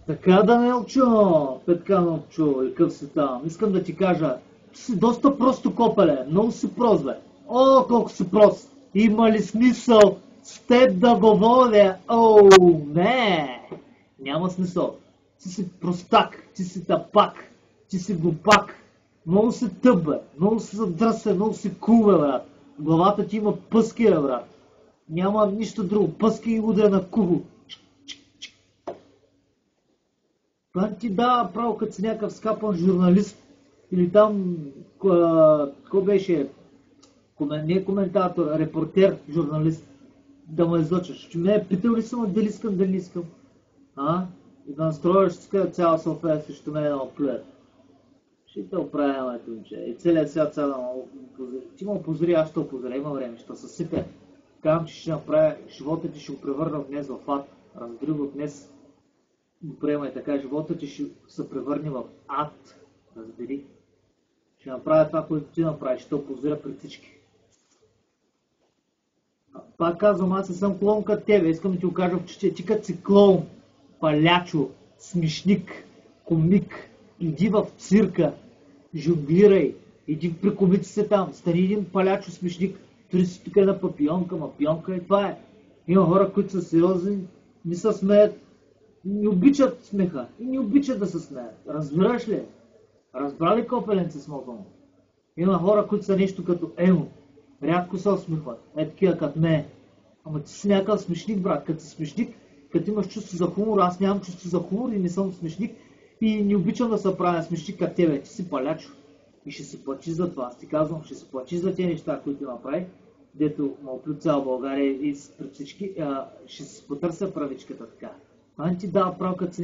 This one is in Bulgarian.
Така да, Мелчо, Петка Мелчо, и къв си там. Искам да ти кажа, ти си доста просто копеле, много си прост, бе. О, колко си прост. Има ли смисъл с теб да говоря? О, не. Няма смисъл. Ти си простак, ти си тапак, ти си глупак. Много си тъп, бе. Много си задръсен, много си кул, бе, брат. Главата ти има пъски, бе, брат. Няма нищо друго. Пъски и удря на куго. Това не ти дава право, като си някакъв скапан журналист или там, ко беше, не коментатор, а репортер, журналист, да ме излъчаш. Че ме питал ли съм дали искам, дали не искам? А? И да настроиш цяла София срещу мен да ме плюят. Ще те оправя, моето момче. И целият свят сега да ме опозори. Ти ме опозори, аз ще опозоря. Има време, ще съсипя. Казвам, че ще направя живота ти, ще го превърна днес в ад. Разбери го днес. Го приемай така, живота ти ще се превърне в ад. Разбери. Ще направя това, което ти направиш, ще те опозоря пред всички. Пак казвам, аз не съм клоун като тебе. Искам да ти го кажа, че ти като си клоун, палячо, смешник, комик, иди в цирка, жонглирай, иди при комиците там, стани един палячо смешник, тори си тук една папионка, мапионка и това е. Има хора, които са сериозни, не се смеят, не обичат смеха и не обичат да се смеят. Разбираш ли? Разбрали копеленци смокъм? Има хора, които са нещо като емо. Рядко се усмихват. Е такива като ме. Ама ти си някакъв смешник, брат. Като си смешник, като имаш чувство за хумор, аз нямам чувство за хумор и не съм смешник. И не обичам да се правя смешник като тебе. Ти си палячо. И ще се плачи за това. Аз ти казвам, ще се плачи за тези неща, които направи. Дето ме оплю цяла България и пред всички. Ще се потърся правичката така. Това не ти дава право, като си